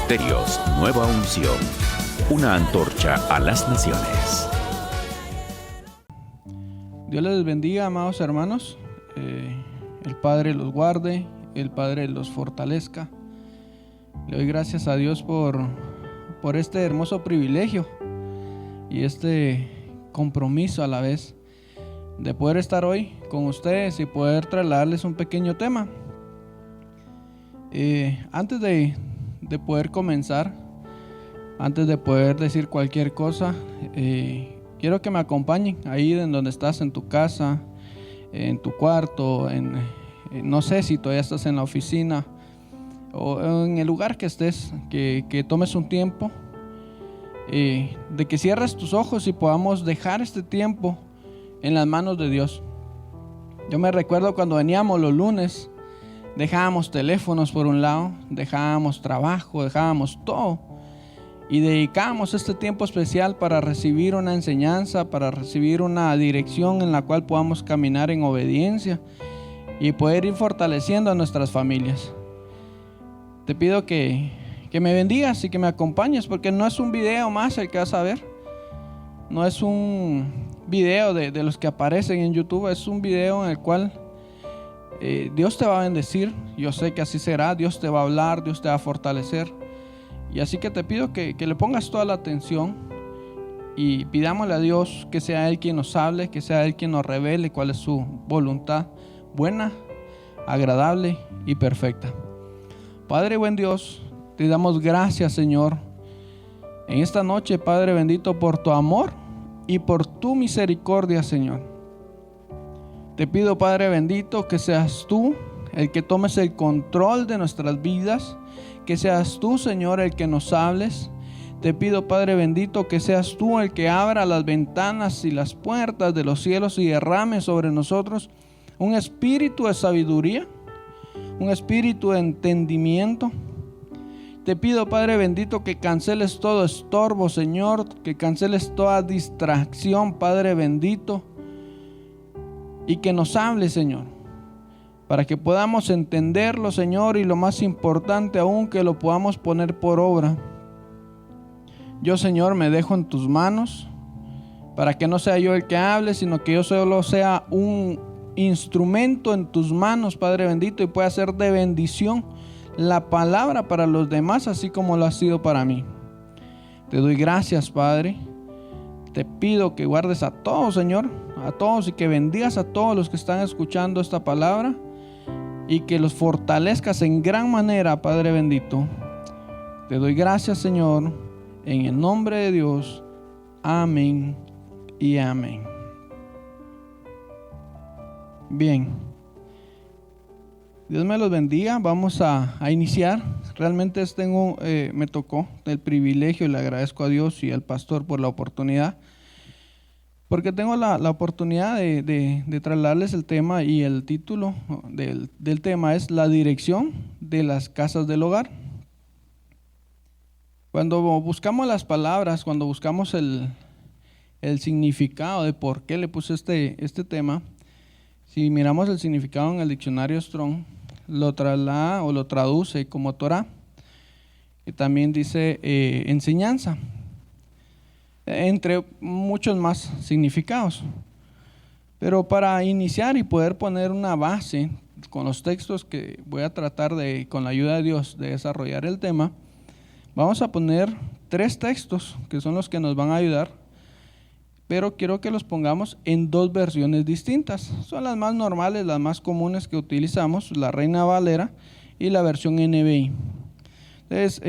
Ministerios Nueva Unción, una antorcha a las naciones. Dios les bendiga, amados hermanos. El Padre los guarde, el Padre los fortalezca. Le doy gracias a Dios por este hermoso privilegio y este compromiso a la vez de poder estar hoy con ustedes y poder trasladarles un pequeño tema. Antes de poder comenzar, antes de poder decir cualquier cosa, quiero que me acompañen ahí en donde estás, en tu casa, en tu cuarto, no sé si todavía estás en la oficina o en el lugar que estés, que tomes un tiempo, de que cierres tus ojos y podamos dejar este tiempo en las manos de Dios. Yo me recuerdo cuando veníamos los lunes, dejábamos teléfonos por un lado, dejábamos trabajo, dejábamos todo y dedicábamos este tiempo especial para recibir una enseñanza, para recibir una dirección en la cual podamos caminar en obediencia y poder ir fortaleciendo a nuestras familias. Te pido que me bendigas y que me acompañes, porque no es un video más el que vas a ver, no es un video de los que aparecen en YouTube, es un video en el cual Dios te va a bendecir. Yo sé que así será. Dios te va a hablar, Dios te va a fortalecer, y así que te pido que le pongas toda la atención y pidámosle a Dios que sea Él quien nos hable, que sea Él quien nos revele cuál es su voluntad buena, agradable y perfecta. Padre buen Dios, te damos gracias, Señor, en esta noche, Padre bendito, por tu amor y por tu misericordia, Señor. Te pido, Padre bendito, que seas tú el que tomes el control de nuestras vidas, que seas tú, Señor, el que nos hables. Te pido, Padre bendito, que seas tú el que abra las ventanas y las puertas de los cielos y derrame sobre nosotros un espíritu de sabiduría, un espíritu de entendimiento. Te pido, Padre bendito, que canceles todo estorbo, Señor, que canceles toda distracción, Padre bendito, y que nos hable, Señor, para que podamos entenderlo, Señor, y lo más importante aún, que lo podamos poner por obra. Yo, Señor, me dejo en tus manos, para que no sea yo el que hable, sino que yo solo sea un instrumento en tus manos, Padre bendito, y pueda ser de bendición la palabra para los demás, así como lo ha sido para mí. Te doy gracias, Padre. Te pido que guardes a todos, Señor, a todos, y que bendigas a todos los que están escuchando esta palabra y que los fortalezcas en gran manera, Padre bendito. Te doy gracias, Señor, en el nombre de Dios. Amén y amén. Bien, Dios me los bendiga. Vamos a iniciar. Realmente me tocó el privilegio, y le agradezco a Dios y al pastor por la oportunidad, porque tengo la oportunidad de trasladarles el tema, y el título del tema es la dirección de las casas del hogar. Cuando buscamos las palabras, cuando buscamos el significado de por qué le puse este tema, si miramos el significado en el diccionario Strong, lo traslada o lo traduce como Torah, y también dice enseñanza, entre muchos más significados. Pero para iniciar y poder poner una base con los textos que voy a tratar con la ayuda de Dios, de desarrollar el tema, vamos a poner 3 textos que son los que nos van a ayudar, pero quiero que los pongamos en 2 versiones distintas. Son las más normales, las más comunes que utilizamos, la Reina Valera y la versión NBI. Entonces,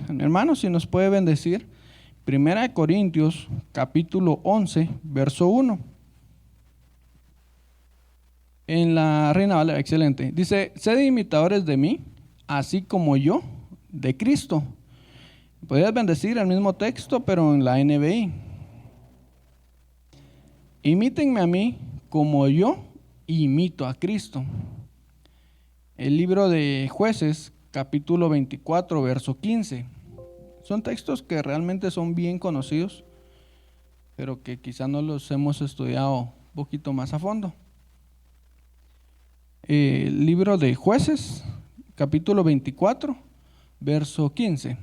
hermanos, si nos puede bendecir, 1 Corintios capítulo 11, verso 1. En la Reina Valera, excelente. Dice: sed imitadores de mí, así como yo de Cristo. Podrías bendecir el mismo texto, pero en la NBI. Imítenme a mí como yo imito a Cristo. El libro de Jueces, capítulo 24, verso 15. Son textos que realmente son bien conocidos, pero que quizá no los hemos estudiado un poquito más a fondo. El libro de Jueces, capítulo 24, verso 15.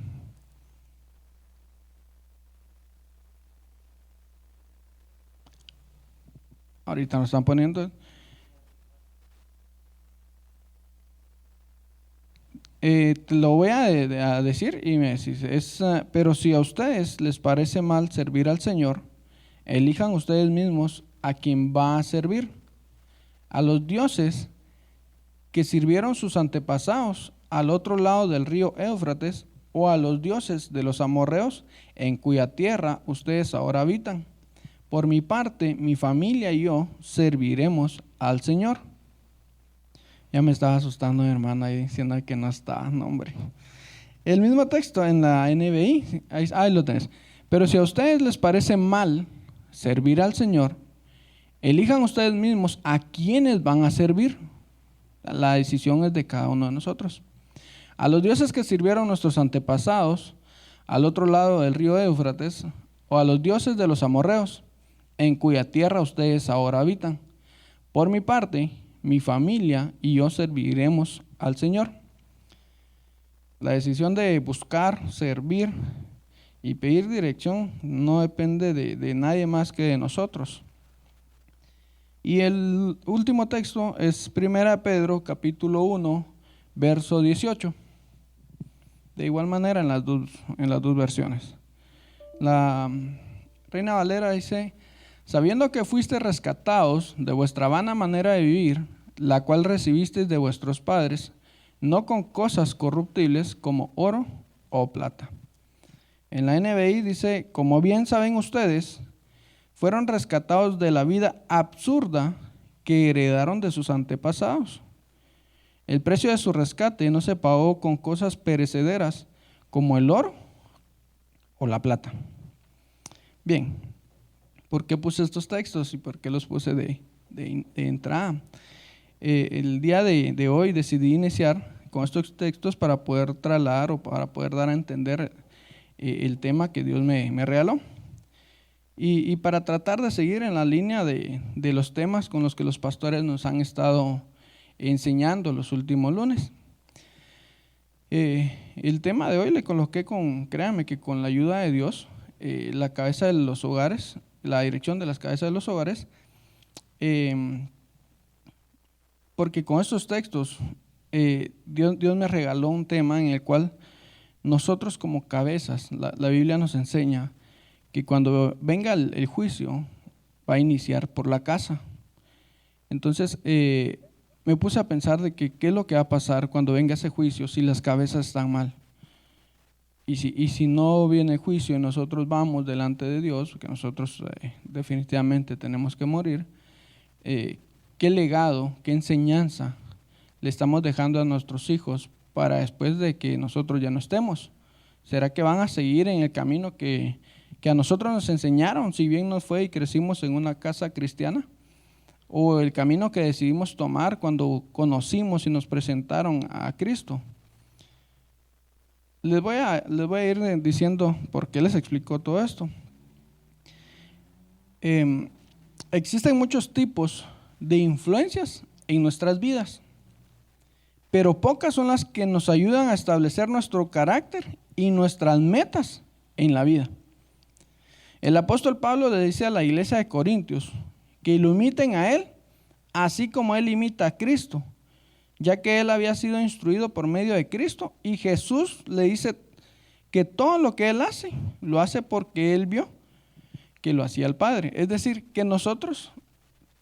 Ahorita nos están poniendo. Te lo voy a decir y me decís, pero si a ustedes les parece mal servir al Señor, elijan ustedes mismos a quien va a servir, a los dioses que sirvieron sus antepasados al otro lado del río Éufrates, o a los dioses de los amorreos en cuya tierra ustedes ahora habitan. Por mi parte, mi familia y yo serviremos al Señor. Ya me estaba asustando mi hermana ahí diciendo que no está, no hombre. El mismo texto en la NBI, ahí lo tenés. Pero si a ustedes les parece mal servir al Señor, elijan ustedes mismos a quienes van a servir. La decisión es de cada uno de nosotros. A los dioses que sirvieron nuestros antepasados al otro lado del río Éufrates, o a los dioses de los amorreos, en cuya tierra ustedes ahora habitan. Por mi parte, mi familia y yo serviremos al Señor. La decisión de buscar, servir y pedir dirección no depende de nadie más que de nosotros. Y el último texto es 1 Pedro capítulo 1, verso 18. De igual manera en las dos versiones. La Reina Valera dice: sabiendo que fuiste rescatados de vuestra vana manera de vivir, la cual recibisteis de vuestros padres, no con cosas corruptibles como oro o plata. En la NBI dice: como bien saben ustedes, fueron rescatados de la vida absurda que heredaron de sus antepasados. El precio de su rescate no se pagó con cosas perecederas como el oro o la plata. Bien, ¿por qué puse estos textos y por qué los puse de entrada? El día de hoy decidí iniciar con estos textos para poder trasladar o para poder dar a entender el tema que Dios me regaló. Y para tratar de seguir en la línea de los temas con los que los pastores nos han estado enseñando los últimos lunes. El tema de hoy le coloqué créanme que con la ayuda de Dios, la cabeza de los hogares, la dirección de las cabezas de los hogares, porque con estos textos Dios me regaló un tema en el cual nosotros como cabezas, la Biblia nos enseña que cuando venga el juicio va a iniciar por la casa. Entonces me puse a pensar de que qué es lo que va a pasar cuando venga ese juicio si las cabezas están mal. Y si no viene el juicio y nosotros vamos delante de Dios, que nosotros definitivamente tenemos que morir, ¿qué legado, qué enseñanza le estamos dejando a nuestros hijos para después de que nosotros ya no estemos? ¿Será que van a seguir en el camino que a nosotros nos enseñaron, si bien nos fue y crecimos en una casa cristiana? ¿O el camino que decidimos tomar cuando conocimos y nos presentaron a Cristo? Les voy a ir diciendo por qué les explico todo esto. Existen muchos tipos de influencias en nuestras vidas, pero pocas son las que nos ayudan a establecer nuestro carácter y nuestras metas en la vida. El apóstol Pablo le dice a la iglesia de Corintios que lo imiten a él, así como él imita a Cristo, ya que él había sido instruido por medio de Cristo, y Jesús le dice que todo lo que él hace, lo hace porque él vio que lo hacía el Padre. Es decir, que nosotros,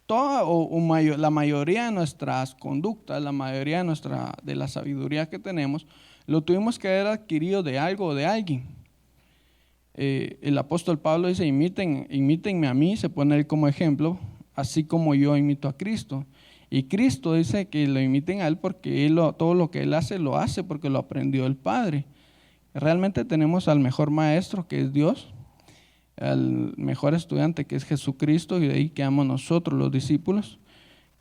la mayoría de nuestras conductas, la mayoría de la sabiduría que tenemos, lo tuvimos que haber adquirido de algo o de alguien. El apóstol Pablo dice: imítenme a mí, se pone él como ejemplo, así como yo imito a Cristo. Y Cristo dice que lo imiten a él porque todo lo que él hace, lo hace porque lo aprendió el Padre. Realmente tenemos al mejor maestro, que es Dios, al mejor estudiante, que es Jesucristo, y de ahí quedamos nosotros los discípulos,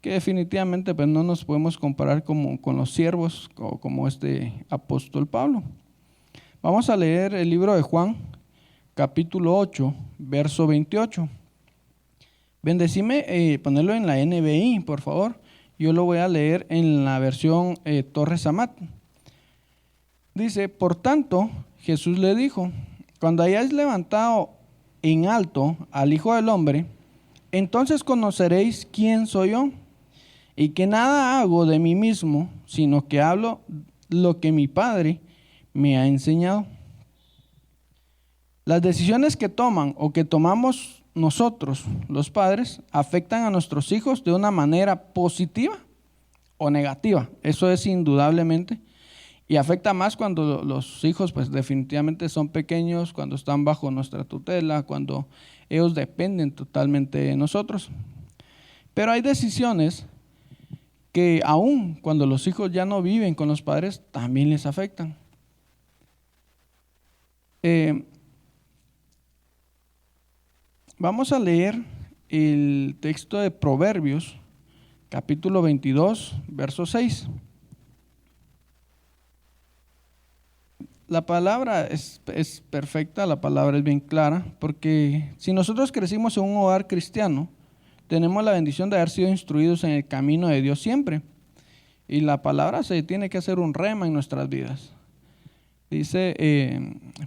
que definitivamente pues no nos podemos comparar con los siervos o como este apóstol Pablo. Vamos a leer el libro de Juan, capítulo 8, verso 28. Bendecime, ponerlo en la NBI, por favor. Yo lo voy a leer en la versión Torres Amat. Dice: por tanto, Jesús le dijo: cuando hayáis levantado en alto al Hijo del Hombre, entonces conoceréis quién soy yo, y que nada hago de mí mismo, sino que hablo lo que mi Padre me ha enseñado. Las decisiones que toman o que tomamos nosotros, los padres, afectan a nuestros hijos de una manera positiva o negativa. Eso es indudablemente. Y afecta más cuando los hijos pues definitivamente son pequeños, cuando están bajo nuestra tutela, cuando ellos dependen totalmente de nosotros. Pero hay decisiones que aún cuando los hijos ya no viven con los padres, también les afectan. Vamos a leer el texto de Proverbios, capítulo 22, verso 6. La palabra es perfecta, la palabra es bien clara, porque si nosotros crecimos en un hogar cristiano, tenemos la bendición de haber sido instruidos en el camino de Dios siempre. Y la palabra se tiene que hacer un rema en nuestras vidas. Dice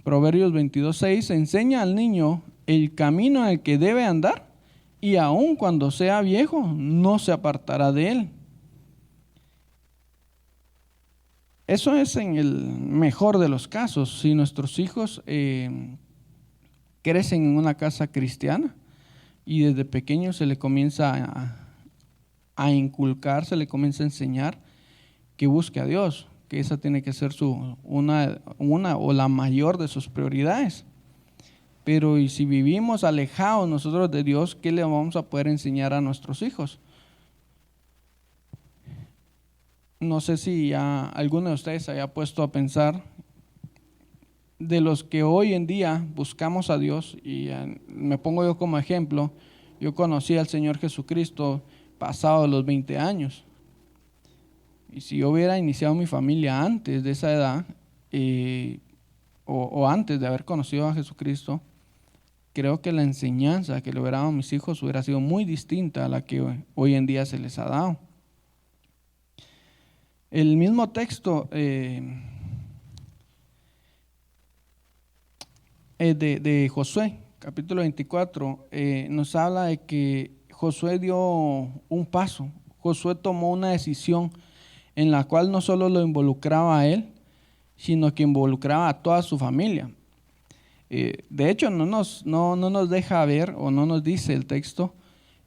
Proverbios 22:6, enseña al niño el camino en el que debe andar, y aun cuando sea viejo, no se apartará de él. Eso es en el mejor de los casos. Si nuestros hijos crecen en una casa cristiana y desde pequeños se le comienza a inculcar, se le comienza a enseñar que busque a Dios, que esa tiene que ser una o la mayor de sus prioridades. Pero y si vivimos alejados nosotros de Dios, ¿qué le vamos a poder enseñar a nuestros hijos? No sé si ya alguno de ustedes se haya puesto a pensar de los que hoy en día buscamos a Dios, y me pongo yo como ejemplo. Yo conocí al Señor Jesucristo pasado los 20 años. Y si yo hubiera iniciado mi familia antes de esa edad, o antes de haber conocido a Jesucristo, creo que la enseñanza que le hubiera dado a mis hijos hubiera sido muy distinta a la que hoy en día se les ha dado. El mismo texto de Josué, capítulo 24, nos habla de que Josué dio un paso. Josué tomó una decisión en la cual no solo lo involucraba a él, sino que involucraba a toda su familia. De hecho, no nos deja ver, o no nos dice el texto,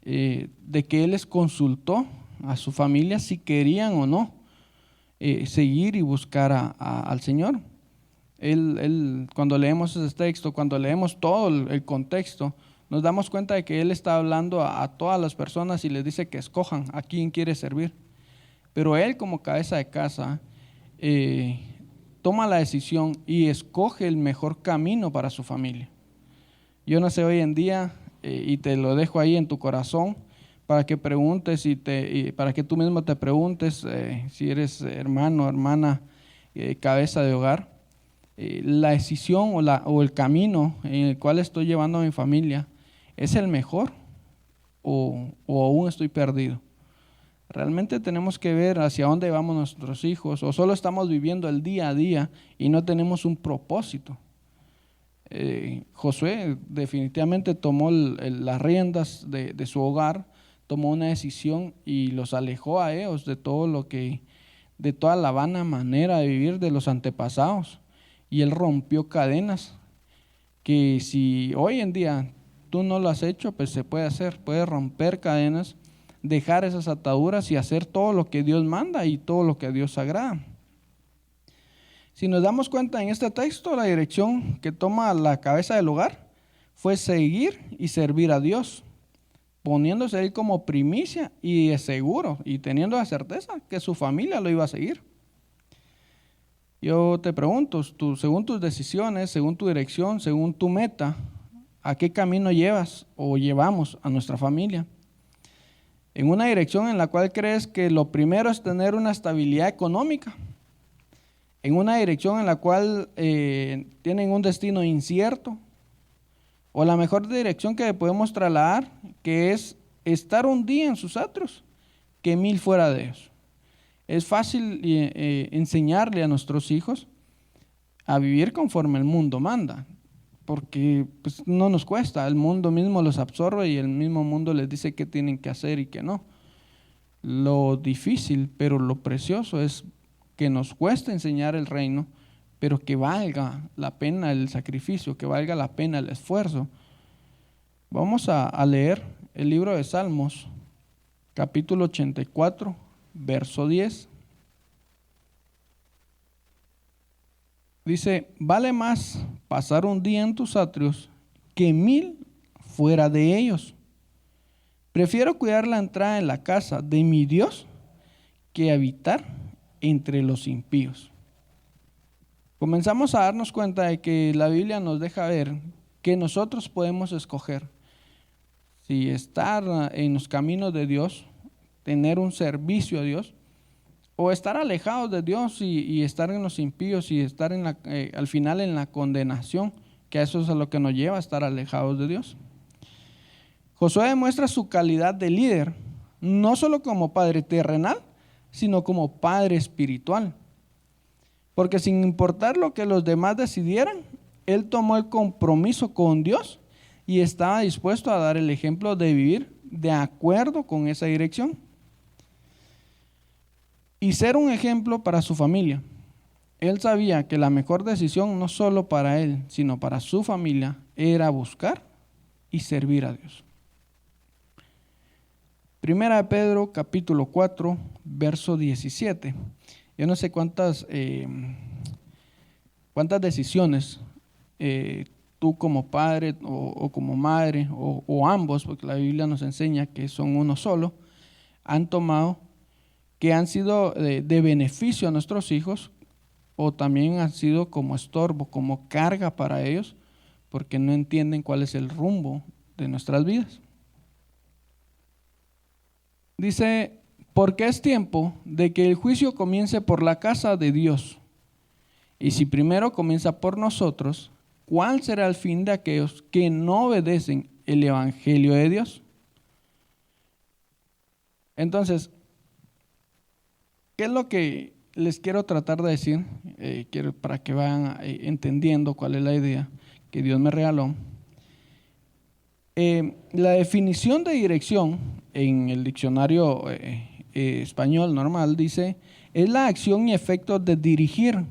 de que él les consultó a su familia si querían o no seguir y buscar al Señor. Él, cuando leemos ese texto, cuando leemos todo el contexto, nos damos cuenta de que él está hablando a todas las personas y les dice que escojan a quién quiere servir. Pero él, como cabeza de casa, toma la decisión y escoge el mejor camino para su familia. Yo no sé hoy en día, y te lo dejo ahí en tu corazón, para que preguntes y para que tú mismo te preguntes, si eres hermano o hermana, cabeza de hogar, la decisión o el camino en el cual estoy llevando a mi familia, ¿es el mejor o aún estoy perdido? Realmente tenemos que ver hacia dónde vamos nuestros hijos, o solo estamos viviendo el día a día y no tenemos un propósito. Josué definitivamente tomó las riendas de su hogar, tomó una decisión y los alejó a ellos de toda la vana manera de vivir de los antepasados, y él rompió cadenas que si hoy en día tú no lo has hecho, pues se puede hacer, puede romper cadenas, dejar esas ataduras y hacer todo lo que Dios manda y todo lo que a Dios agrada. Si nos damos cuenta en este texto, la dirección que toma la cabeza del hogar fue seguir y servir a Dios, poniéndose él como primicia y de seguro y teniendo la certeza que su familia lo iba a seguir. Yo te pregunto, según tus decisiones, según tu dirección, según tu meta, ¿a qué camino llevas o llevamos a nuestra familia? ¿En una dirección en la cual crees que lo primero es tener una estabilidad económica? ¿En una dirección en la cual tienen un destino incierto? ¿O la mejor dirección que podemos trasladar, que es estar un día en sus atrios que 1000 fuera de ellos? Es fácil enseñarle a nuestros hijos a vivir conforme el mundo manda. porque pues, no nos cuesta, el mundo mismo los absorbe y el mismo mundo les dice qué tienen que hacer y qué no. Lo difícil, pero lo precioso es que nos cuesta enseñar el reino, pero que valga la pena el sacrificio, que valga la pena el esfuerzo. Vamos a leer el libro de Salmos, capítulo 84, verso 10. Dice, vale más pasar un día en tus atrios que 1000 fuera de ellos. Prefiero cuidar la entrada en la casa de mi Dios que habitar entre los impíos. Comenzamos a darnos cuenta de que la Biblia nos deja ver que nosotros podemos escoger si estar en los caminos de Dios, tener un servicio a Dios, o estar alejados de Dios y estar en los impíos y estar al final en la condenación, que eso es a lo que nos lleva a estar alejados de Dios. Josué demuestra su calidad de líder, no solo como padre terrenal, sino como padre espiritual. Porque sin importar lo que los demás decidieran, él tomó el compromiso con Dios y estaba dispuesto a dar el ejemplo de vivir de acuerdo con esa dirección. Y ser un ejemplo para su familia. Él sabía que la mejor decisión, no solo para él, sino para su familia, era buscar y servir a Dios. Primera de Pedro, capítulo 4, verso 17. Yo no sé cuántas decisiones tú como padre o como madre, o ambos, porque la Biblia nos enseña que son uno solo, han tomado que han sido de beneficio a nuestros hijos, o también han sido como estorbo, como carga para ellos, porque no entienden cuál es el rumbo de nuestras vidas. Dice, porque es tiempo de que el juicio comience por la casa de Dios. Y si primero comienza por nosotros, ¿cuál será el fin de aquellos que no obedecen el evangelio de Dios? Entonces, ¿qué es lo que les quiero tratar de decir? Para que vayan entendiendo cuál es la idea que Dios me regaló. La definición de dirección en el diccionario español normal dice, es la acción y efecto de dirigir,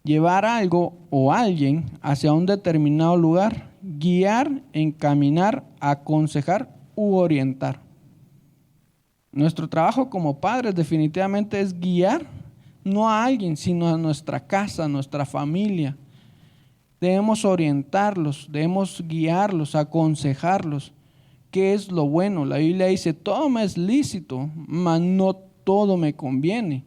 llevar algo o alguien hacia un determinado lugar, guiar, encaminar, aconsejar u orientar. Nuestro trabajo como padres definitivamente es guiar, no a alguien, sino a nuestra casa, a nuestra familia. Debemos orientarlos, debemos guiarlos, aconsejarlos. ¿Qué es lo bueno? La Biblia dice, todo me es lícito, mas no todo me conviene.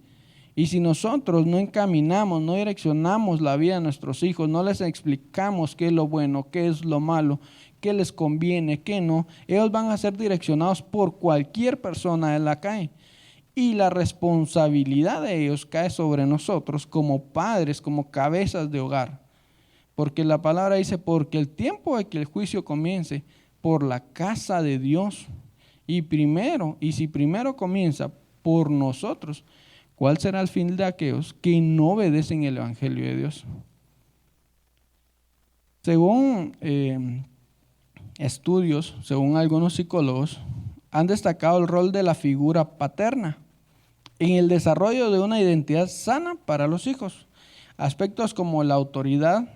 Y si nosotros no encaminamos, no direccionamos la vida de nuestros hijos, no les explicamos qué es lo bueno, qué es lo malo, qué les conviene, qué no, ellos van a ser direccionados por cualquier persona de la calle. Y la responsabilidad de ellos cae sobre nosotros como padres, como cabezas de hogar. Porque la palabra dice, porque el tiempo de que el juicio comience por la casa de Dios. Y si primero comienza por nosotros, ¿cuál será el fin de aquellos que no obedecen el evangelio de Dios? Según estudios, según algunos psicólogos, han destacado el rol de la figura paterna en el desarrollo de una identidad sana para los hijos. Aspectos como la autoridad,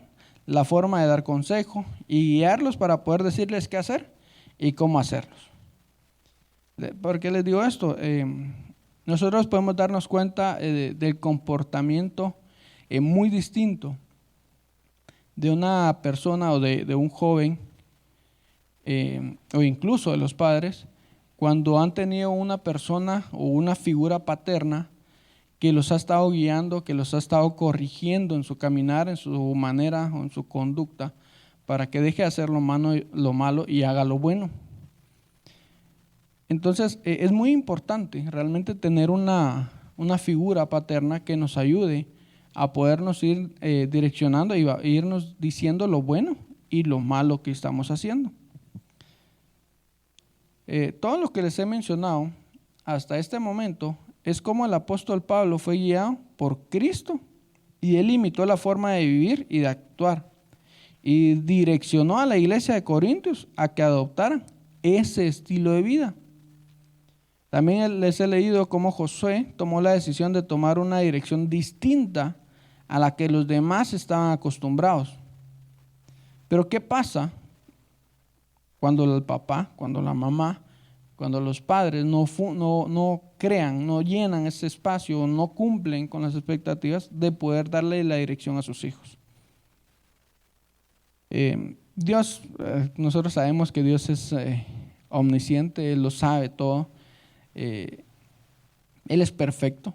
la forma de dar consejo y guiarlos para poder decirles qué hacer y cómo hacerlos. ¿Por qué les digo esto? Nosotros podemos darnos cuenta del comportamiento muy distinto de una persona o de un joven o incluso de los padres cuando han tenido una persona o una figura paterna que los ha estado guiando, que los ha estado corrigiendo en su caminar, en su manera o en su conducta, para que deje de hacer lo malo y haga lo bueno. Entonces, es muy importante realmente tener una figura paterna que nos ayude a podernos ir direccionando y irnos diciendo lo bueno y lo malo que estamos haciendo. Todo lo que les he mencionado hasta este momento es como el apóstol Pablo fue guiado por Cristo y él imitó la forma de vivir y de actuar. y direccionó a la iglesia de Corintios a que adoptaran ese estilo de vida. También les he leído cómo Josué tomó la decisión de tomar una dirección distinta a la que los demás estaban acostumbrados. Pero ¿qué pasa cuando el papá, cuando la mamá, cuando los padres no crean, no llenan ese espacio, no cumplen con las expectativas de poder darle la dirección a sus hijos? Dios, nosotros sabemos que Dios es omnisciente, Él lo sabe todo, Él es perfecto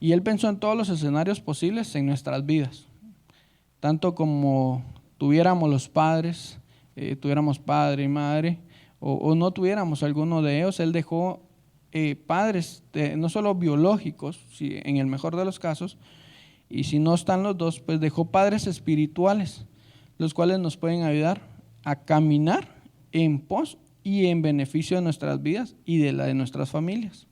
y Él pensó en todos los escenarios posibles en nuestras vidas, tanto como tuviéramos los padres, tuviéramos padre y madre, o no tuviéramos alguno de ellos. Él dejó padres no solo biológicos, en el mejor de los casos, y si no están los dos, pues dejó padres espirituales, los cuales nos pueden ayudar a caminar en pos y en beneficio de nuestras vidas y de la de nuestras familias.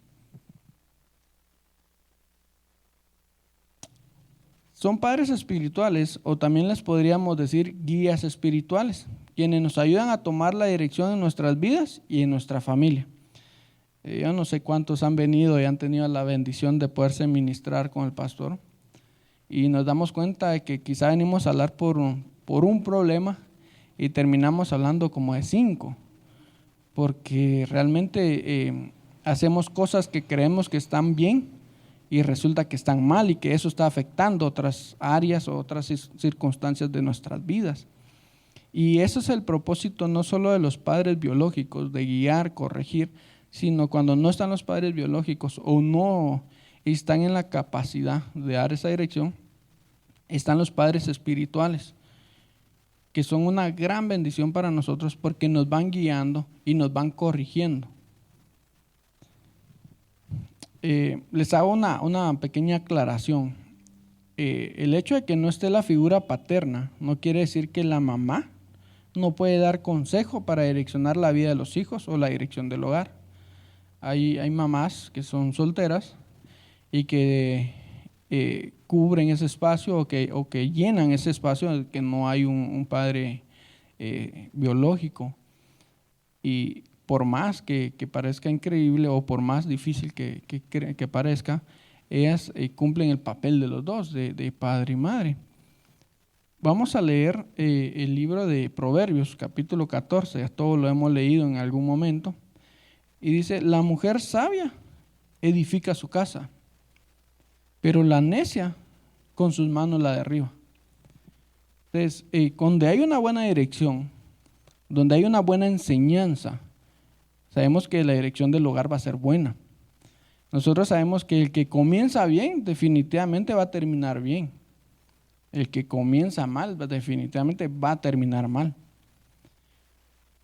Son padres espirituales, o también les podríamos decir guías espirituales, quienes nos ayudan a tomar la dirección en nuestras vidas y en nuestra familia. Yo no sé cuántos han venido y han tenido la bendición de poderse ministrar con el pastor, y nos damos cuenta de que quizá venimos a hablar por un problema y terminamos hablando como de 5, porque realmente hacemos cosas que creemos que están bien y resulta que están mal, y que eso está afectando otras áreas o otras circunstancias de nuestras vidas. Y ese es el propósito no solo de los padres biológicos, de guiar, corregir, sino cuando no están los padres biológicos o no están en la capacidad de dar esa dirección, están los padres espirituales, que son una gran bendición para nosotros porque nos van guiando y nos van corrigiendo. Les hago una pequeña aclaración. El hecho de que no esté la figura paterna no quiere decir que la mamá no puede dar consejo para direccionar la vida de los hijos o la dirección del hogar. Hay mamás que son solteras y que cubren ese espacio o que llenan ese espacio en el que no hay un padre biológico, y por más que parezca increíble o por más difícil que parezca, ellas cumplen el papel de los dos, de padre y madre. Vamos a leer el libro de Proverbios, capítulo 14, ya todos lo hemos leído en algún momento, y dice: la mujer sabia edifica su casa, pero la necia con sus manos la derriba. Entonces, donde hay una buena dirección, donde hay una buena enseñanza, sabemos que la dirección del hogar va a ser buena. Nosotros sabemos que el que comienza bien definitivamente va a terminar bien. El que comienza mal definitivamente va a terminar mal.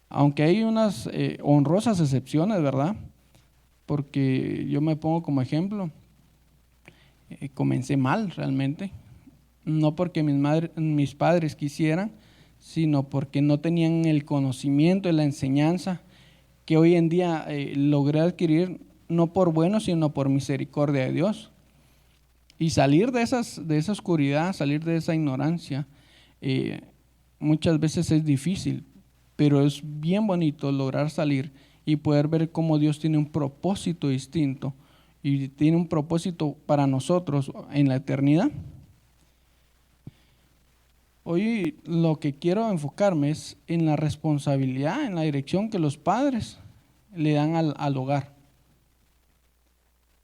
Aunque hay unas honrosas excepciones, ¿verdad? Porque yo me pongo como ejemplo. Comencé mal realmente, no porque mis padres quisieran, sino porque no tenían el conocimiento y la enseñanza que hoy en día logré adquirir, no por bueno, sino por misericordia de Dios. Y salir de esa oscuridad, salir de esa ignorancia, muchas veces es difícil, pero es bien bonito lograr salir y poder ver cómo Dios tiene un propósito distinto y tiene un propósito para nosotros en la eternidad. Hoy lo que quiero enfocarme es en la responsabilidad, en la dirección que los padres le dan al hogar.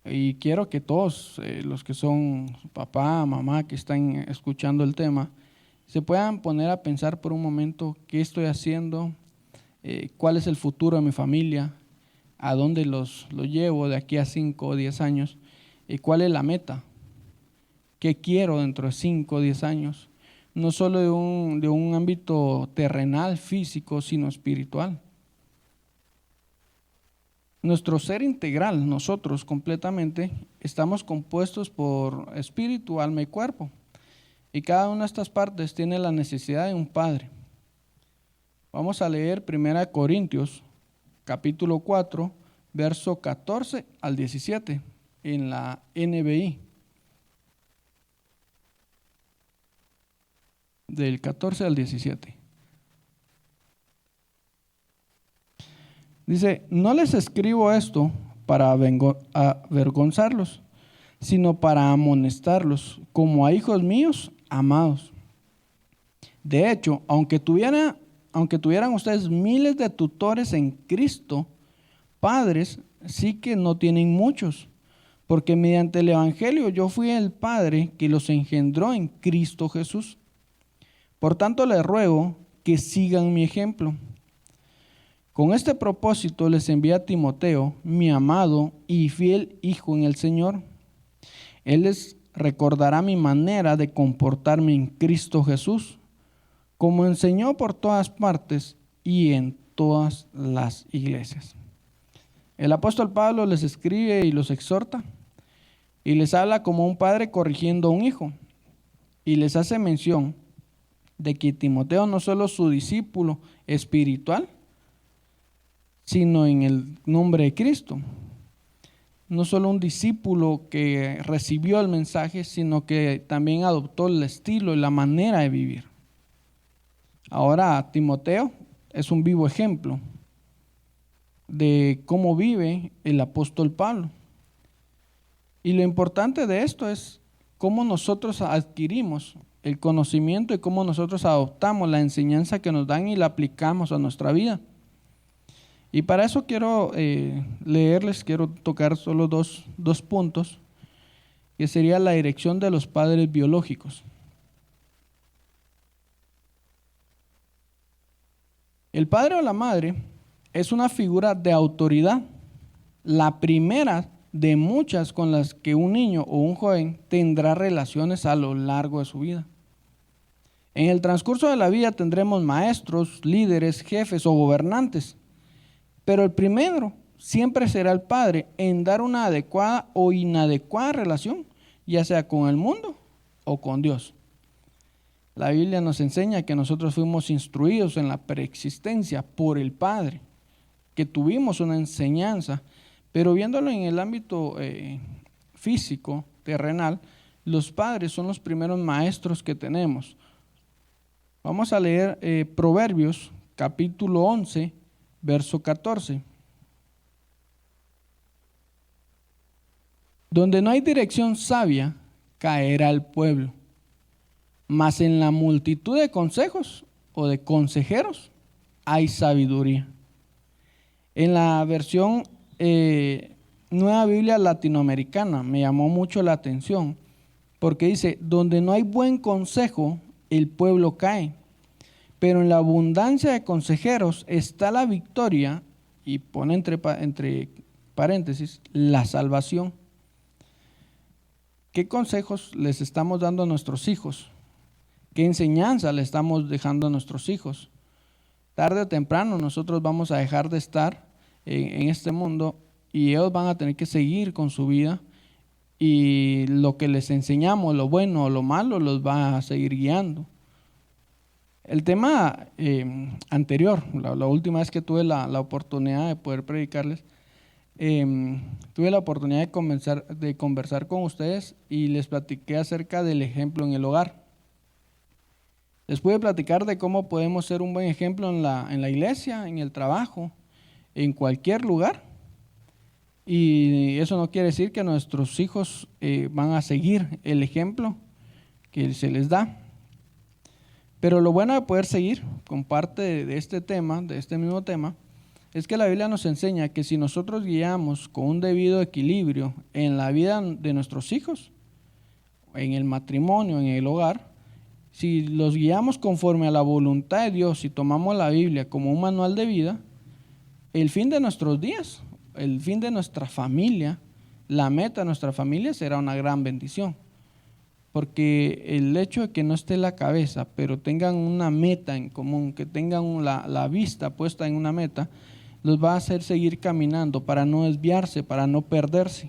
Y quiero que todos los que son papá, mamá, que están escuchando el tema, se puedan poner a pensar por un momento: ¿qué estoy haciendo? ¿Cuál es el futuro de mi familia? ¿A dónde los llevo de aquí a 5 o 10 años? ¿Cuál es la meta? ¿Qué quiero dentro de 5 o 10 años? No solo de un ámbito terrenal, físico, sino espiritual. Nuestro ser integral, nosotros completamente, estamos compuestos por espíritu, alma y cuerpo. Y cada una de estas partes tiene la necesidad de un padre. Vamos a leer 1 Corintios, capítulo 4, verso 14 al 17, en la NBI. del 14 al 17. Dice, no les escribo esto para avergonzarlos, sino para amonestarlos, como a hijos míos amados. De hecho, aunque tuvieran ustedes miles de tutores en Cristo, padres sí que no tienen muchos, porque mediante el Evangelio yo fui el Padre que los engendró en Cristo Jesús. Por tanto, les ruego que sigan mi ejemplo. Con este propósito les envía a Timoteo, mi amado y fiel hijo en el Señor. Él les recordará mi manera de comportarme en Cristo Jesús, como enseñó por todas partes y en todas las iglesias. El apóstol Pablo les escribe y los exhorta y les habla como un padre corrigiendo a un hijo, y les hace mención de que Timoteo no solo es su discípulo espiritual, sino en el nombre de Cristo. No solo un discípulo que recibió el mensaje, sino que también adoptó el estilo y la manera de vivir. Ahora, Timoteo es un vivo ejemplo de cómo vive el apóstol Pablo. Y lo importante de esto es cómo nosotros adquirimos el conocimiento y cómo nosotros adoptamos la enseñanza que nos dan y la aplicamos a nuestra vida. Y para eso quiero quiero tocar solo dos puntos, que sería la dirección de los padres biológicos. El padre o la madre es una figura de autoridad, la primera de muchas con las que un niño o un joven tendrá relaciones a lo largo de su vida. En el transcurso de la vida tendremos maestros, líderes, jefes o gobernantes, pero el primero siempre será el padre en dar una adecuada o inadecuada relación, ya sea con el mundo o con Dios. La Biblia nos enseña que nosotros fuimos instruidos en la preexistencia por el Padre, que tuvimos una enseñanza, pero viéndolo en el ámbito físico, terrenal, los padres son los primeros maestros que tenemos. Vamos a leer Proverbios capítulo 11, verso 14. Donde no hay dirección sabia, caerá el pueblo, mas en la multitud de consejos o de consejeros hay sabiduría. En la versión Nueva Biblia Latinoamericana me llamó mucho la atención, porque dice, donde no hay buen consejo, el pueblo cae, pero en la abundancia de consejeros está la victoria, y pone entre paréntesis, la salvación. ¿Qué consejos les estamos dando a nuestros hijos? ¿Qué enseñanza le estamos dejando a nuestros hijos? Tarde o temprano nosotros vamos a dejar de estar en este mundo y ellos van a tener que seguir con su vida, y lo que les enseñamos, lo bueno o lo malo, los va a seguir guiando. El tema anterior, la última vez que tuve la oportunidad de poder predicarles, tuve la oportunidad de conversar con ustedes y les platiqué acerca del ejemplo en el hogar. Les pude platicar de cómo podemos ser un buen ejemplo en la iglesia, en el trabajo, en cualquier lugar. Y eso no quiere decir que nuestros hijos van a seguir el ejemplo que se les da. Pero lo bueno de poder seguir con parte de este tema, de este mismo tema, es que la Biblia nos enseña que si nosotros guiamos con un debido equilibrio en la vida de nuestros hijos, en el matrimonio, en el hogar, si los guiamos conforme a la voluntad de Dios y tomamos la Biblia como un manual de vida, el fin de nuestros días, el fin de nuestra familia, la meta de nuestra familia será una gran bendición. Porque el hecho de que no esté la cabeza, pero tengan una meta en común, que tengan la vista puesta en una meta, los va a hacer seguir caminando para no desviarse, para no perderse.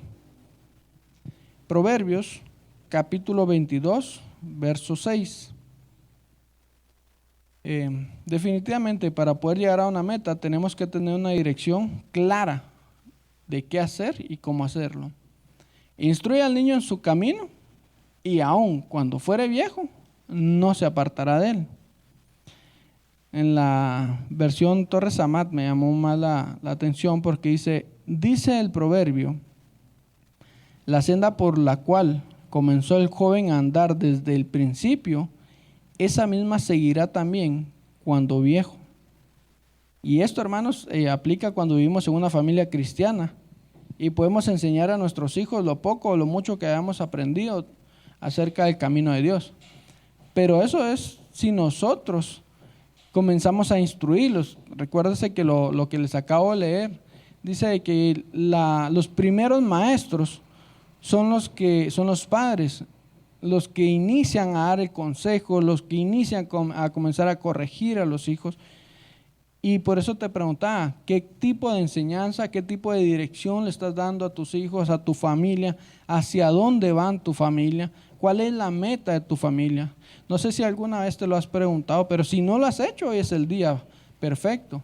Proverbios, capítulo 22, verso 6. Definitivamente, para poder llegar a una meta, tenemos que tener una dirección clara de qué hacer y cómo hacerlo. Instruye al niño en su camino, y aun cuando fuere viejo, no se apartará de él. En la versión Torres Amat me llamó más la atención porque dice el proverbio: la senda por la cual comenzó el joven a andar desde el principio, esa misma seguirá también cuando viejo. Y esto, hermanos, aplica cuando vivimos en una familia cristiana y podemos enseñar a nuestros hijos lo poco o lo mucho que hayamos aprendido acerca del camino de Dios. Pero eso es si nosotros comenzamos a instruirlos. Recuérdense que lo que les acabo de leer dice que los primeros maestros son los padres, los que inician a dar el consejo, los que inician a comenzar a corregir a los hijos. Y por eso te preguntaba, ¿qué tipo de enseñanza, qué tipo de dirección le estás dando a tus hijos, a tu familia? ¿Hacia dónde van tu familia? ¿Cuál es la meta de tu familia? No sé si alguna vez te lo has preguntado, pero si no lo has hecho, hoy es el día perfecto.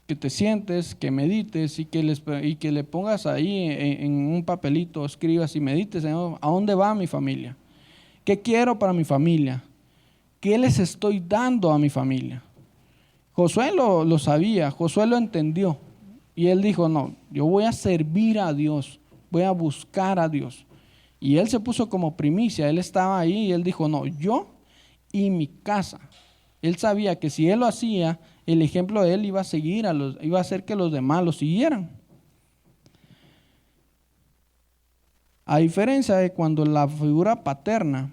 Que te sientes, que medites y que le pongas ahí en un papelito, escribas y medites, ¿a dónde va mi familia? ¿Qué quiero para mi familia? ¿Qué les estoy dando a mi familia? Josué lo sabía, Josué lo entendió y él dijo: no, yo voy a servir a Dios, voy a buscar a Dios. Y él se puso como primicia, él estaba ahí y él dijo: no, yo y mi casa. Él sabía que si él lo hacía, el ejemplo de él iba a hacer que los demás lo siguieran. A diferencia de cuando la figura paterna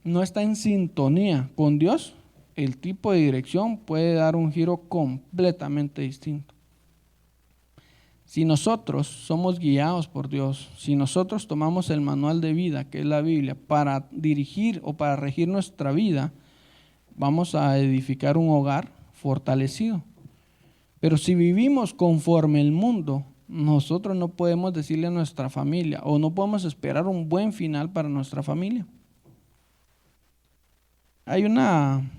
no está en sintonía con Dios, el tipo de dirección puede dar un giro completamente distinto. Si nosotros somos guiados por Dios, si nosotros tomamos el manual de vida, que es la Biblia, para dirigir o para regir nuestra vida, vamos a edificar un hogar fortalecido. Pero si vivimos conforme el mundo, nosotros no podemos decirle a nuestra familia o no podemos esperar un buen final para nuestra familia. Hay una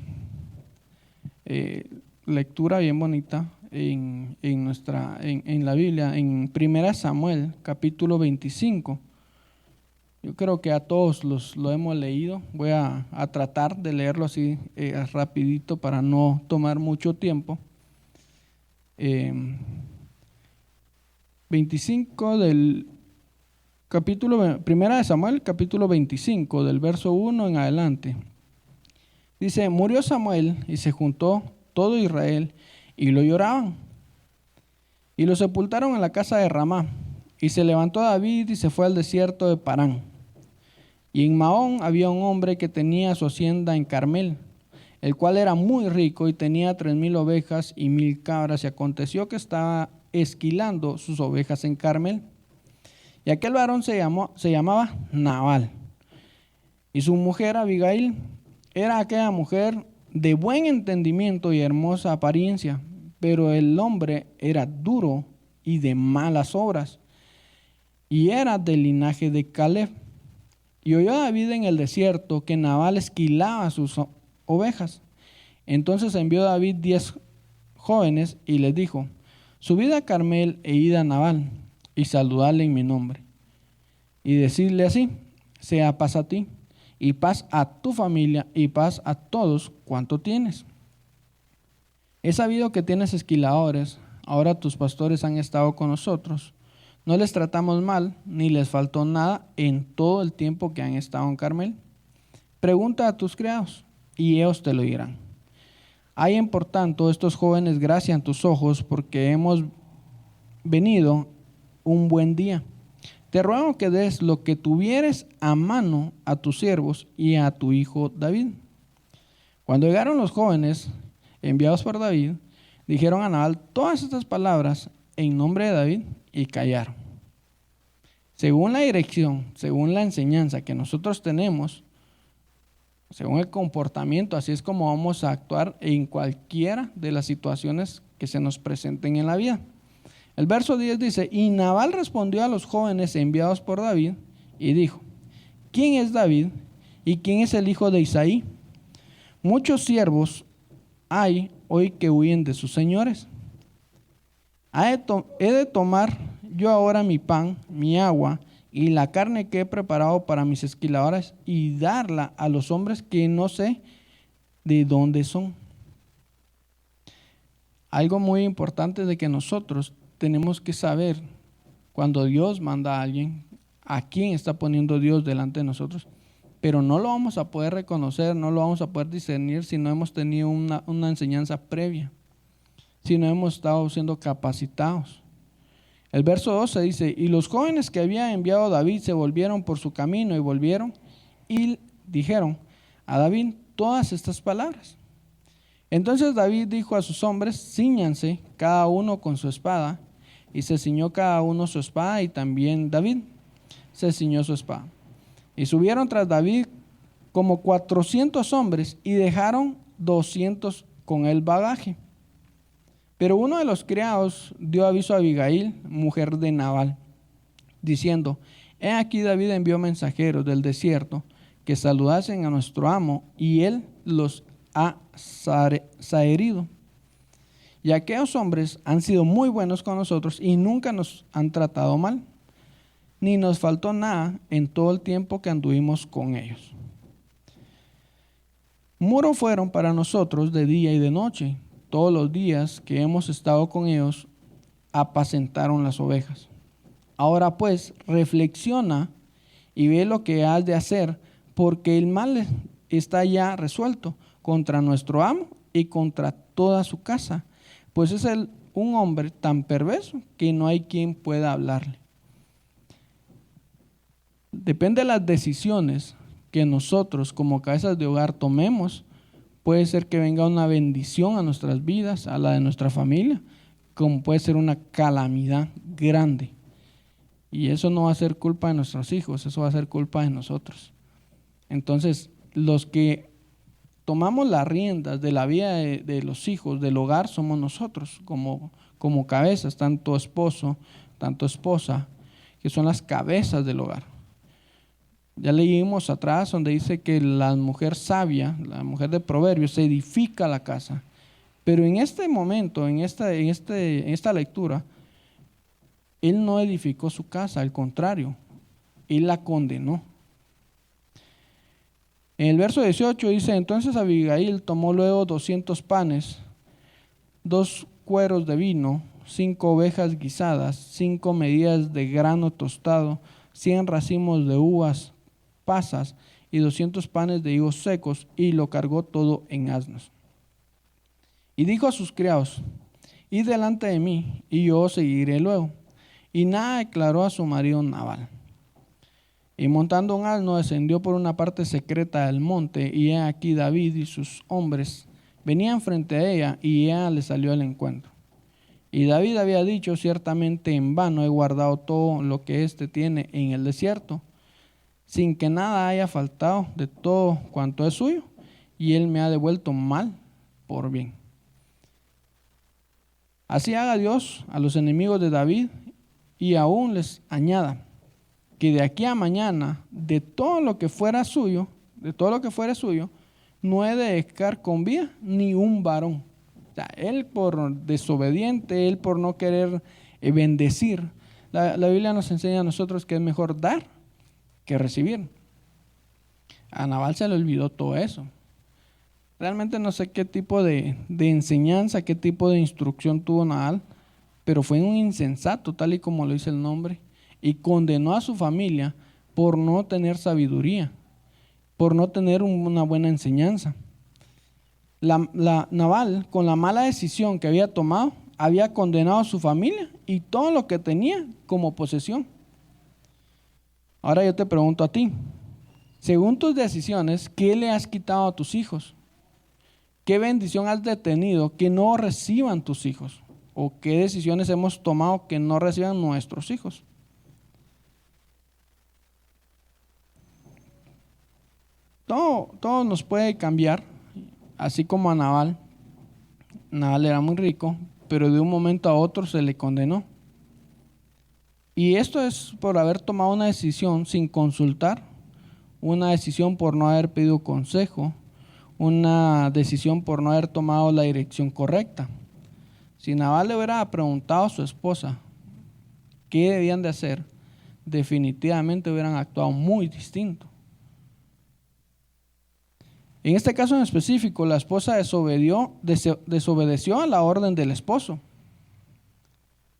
lectura bien bonita en la Biblia, en 1 Samuel, capítulo 25. Yo creo que a todos lo hemos leído. Voy a tratar de leerlo así rapidito para no tomar mucho tiempo. 25 del capítulo, 1 Samuel, capítulo 25, del verso 1 en adelante. Dice: murió Samuel y se juntó todo Israel y lo lloraban. Y lo sepultaron en la casa de Ramá. Y se levantó David y se fue al desierto de Parán. Y en Maón había un hombre que tenía su hacienda en Carmel, el cual era muy rico y tenía 3,000 ovejas y 1,000 cabras. Y aconteció que estaba esquilando sus ovejas en Carmel. Y aquel varón se llamaba Nabal. Y su mujer Abigail era aquella mujer de buen entendimiento y hermosa apariencia, pero el hombre era duro y de malas obras, y era del linaje de Caleb. Y oyó David en el desierto que Nabal esquilaba sus ovejas. Entonces envió David 10 jóvenes y les dijo: subid a Carmel e id a Nabal y saludadle en mi nombre. Y decidle así: sea paz a ti, y paz a tu familia, y paz a todos cuanto tienes. He sabido que tienes esquiladores, ahora tus pastores han estado con nosotros. No les tratamos mal, ni les faltó nada en todo el tiempo que han estado en Carmel. Pregunta a tus criados, y ellos te lo dirán. Hayan por tanto estos jóvenes gracia en tus ojos, porque hemos venido un buen día. Te ruego que des lo que tuvieres a mano a tus siervos y a tu hijo David. Cuando llegaron los jóvenes enviados por David, dijeron a Nabal todas estas palabras en nombre de David y callaron. Según la dirección, según la enseñanza que nosotros tenemos, según el comportamiento, así es como vamos a actuar en cualquiera de las situaciones que se nos presenten en la vida. El verso 10 dice: y Nabal respondió a los jóvenes enviados por David y dijo: ¿quién es David y quién es el hijo de Isaí? Muchos siervos hay hoy que huyen de sus señores. He de tomar yo ahora mi pan, mi agua y la carne que he preparado para mis esquiladores y darla a los hombres que no sé de dónde son. Algo muy importante es de que nosotros tenemos que saber cuando Dios manda a alguien, a quién está poniendo Dios delante de nosotros, pero no lo vamos a poder reconocer, no lo vamos a poder discernir si no hemos tenido una enseñanza previa, si no hemos estado siendo capacitados. El verso 12 dice: y los jóvenes que había enviado David se volvieron por su camino y volvieron y dijeron a David todas estas palabras. Entonces David dijo a sus hombres: cíñanse cada uno con su espada. Y se ciñó cada uno su espada, y también David se ciñó su espada. Y subieron tras David como 400 hombres y dejaron 200 con el bagaje. Pero uno de los criados dio aviso a Abigail, mujer de Nabal, diciendo: he aquí David envió mensajeros del desierto que saludasen a nuestro amo, y él los ha zaherido. Y aquellos hombres han sido muy buenos con nosotros y nunca nos han tratado mal, ni nos faltó nada en todo el tiempo que anduvimos con ellos. Muro fueron para nosotros de día y de noche. Todos los días que hemos estado con ellos, apacentaron las ovejas. Ahora pues, reflexiona y ve lo que has de hacer, porque el mal está ya resuelto contra nuestro amo y contra toda su casa, pues es un hombre tan perverso que no hay quien pueda hablarle. Depende de las decisiones que nosotros como cabezas de hogar tomemos, puede ser que venga una bendición a nuestras vidas, a la de nuestra familia, como puede ser una calamidad grande. Y eso no va a ser culpa de nuestros hijos, eso va a ser culpa de nosotros. Entonces, los que tomamos las riendas de la vida de los hijos, del hogar, somos nosotros, como cabezas, tanto esposo, tanto esposa, que son las cabezas del hogar. Ya leímos atrás donde dice que la mujer sabia, la mujer de Proverbios, se edifica la casa. Pero en este momento, en esta lectura, él no edificó su casa, al contrario, él la condenó. En el verso 18 dice: entonces Abigail tomó luego 200 panes, 2 cueros de vino, 5 ovejas guisadas, 5 medidas de grano tostado, 100 racimos de uvas pasas y 200 panes de higos secos, y lo cargó todo en asnos. Y dijo a sus criados: id delante de mí, y yo os seguiré luego. Y nada declaró a su marido Nabal. Y montando un asno, descendió por una parte secreta del monte, y he aquí David y sus hombres venían frente a ella, y ella le salió al encuentro. Y David había dicho: ciertamente en vano he guardado todo lo que éste tiene en el desierto, sin que nada haya faltado de todo cuanto es suyo, y él me ha devuelto mal por bien. Así haga Dios a los enemigos de David, y aún les añada que de aquí a mañana, de todo lo que fuera suyo, no he de dejar con vida ni un varón. O sea, él por desobediente, él por no querer bendecir. La Biblia nos enseña a nosotros que es mejor dar que recibir. A Nabal se le olvidó todo eso. Realmente no sé qué tipo de enseñanza, qué tipo de instrucción tuvo Nabal, pero fue un insensato, tal y como lo dice el nombre, y condenó a su familia por no tener sabiduría, por no tener una buena enseñanza. Nabal, con la mala decisión que había tomado, había condenado a su familia y todo lo que tenía como posesión. Ahora yo te pregunto a ti, según tus decisiones, ¿qué le has quitado a tus hijos? ¿Qué bendición has detenido que no reciban tus hijos? ¿O qué decisiones hemos tomado que no reciban nuestros hijos? Todo nos puede cambiar, así como a Nabal. Nabal era muy rico, pero de un momento a otro se le condenó. Y esto es por haber tomado una decisión sin consultar, una decisión por no haber pedido consejo, una decisión por no haber tomado la dirección correcta. Si Nabal le hubiera preguntado a su esposa qué debían de hacer, definitivamente hubieran actuado muy distinto. En este caso en específico, la esposa desobedeció a la orden del esposo.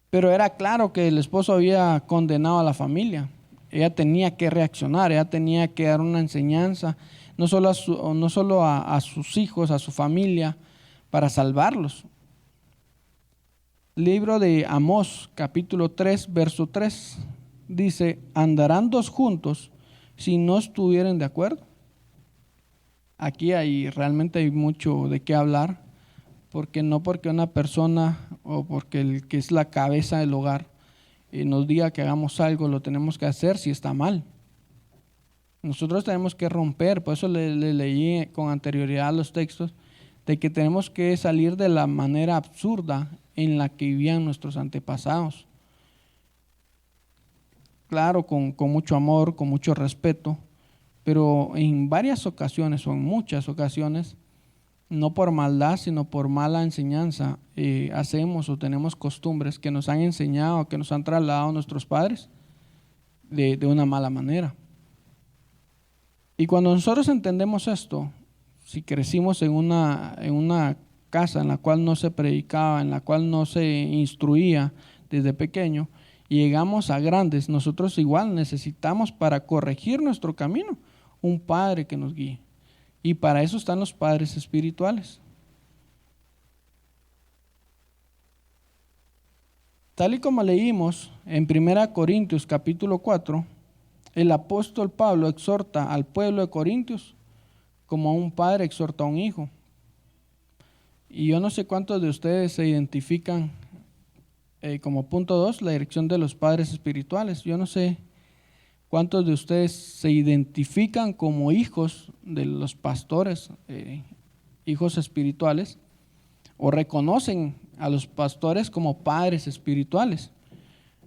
Pero era claro que el esposo había condenado a la familia. Ella tenía que reaccionar, ella tenía que dar una enseñanza, no solo a sus hijos, a su familia, para salvarlos. Libro de Amós, capítulo 3, verso 3, dice: ¿andarán dos juntos si no estuvieren de acuerdo? Aquí realmente hay mucho de qué hablar, porque una persona o porque el que es la cabeza del hogar nos diga que hagamos algo, lo tenemos que hacer si está mal. Nosotros tenemos que romper, por eso le leí con anterioridad los textos, de que tenemos que salir de la manera absurda en la que vivían nuestros antepasados. Claro, con mucho amor, con mucho respeto, pero en varias ocasiones o en muchas ocasiones, no por maldad, sino por mala enseñanza, hacemos o tenemos costumbres que nos han enseñado, que nos han trasladado nuestros padres de una mala manera. Y cuando nosotros entendemos esto, si crecimos en una casa en la cual no se predicaba, en la cual no se instruía desde pequeño, y llegamos a grandes, nosotros igual necesitamos, para corregir nuestro camino, un padre que nos guíe. Y para eso están los padres espirituales. Tal y como leímos en 1 Corintios capítulo 4, el apóstol Pablo exhorta al pueblo de Corintios como un padre exhorta a un hijo. Y yo no sé cuántos de ustedes se identifican como punto 2, la dirección de los padres espirituales. Yo no sé cuántos de ustedes se identifican como hijos de los pastores, hijos espirituales, o reconocen a los pastores como padres espirituales.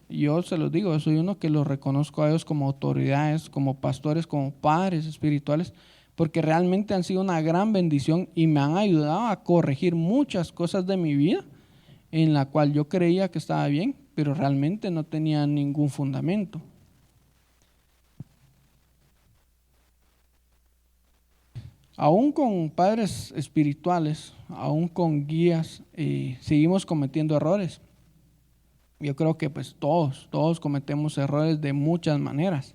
Yo se los digo, soy uno que los reconozco a ellos como autoridades, como pastores, como padres espirituales, porque realmente han sido una gran bendición y me han ayudado a corregir muchas cosas de mi vida en la cual yo creía que estaba bien, pero realmente no tenía ningún fundamento. Aún con padres espirituales, aún con guías, seguimos cometiendo errores. Yo creo que pues todos cometemos errores de muchas maneras.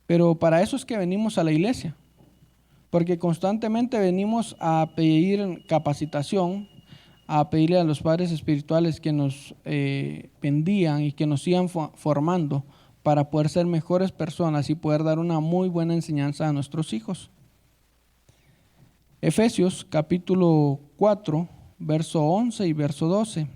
Pero para eso es que venimos a la iglesia, porque constantemente venimos a pedir capacitación, a pedirle a los padres espirituales que nos bendigan y que nos sigan formando para poder ser mejores personas y poder dar una muy buena enseñanza a nuestros hijos. Efesios capítulo 4, verso 11 y verso 12.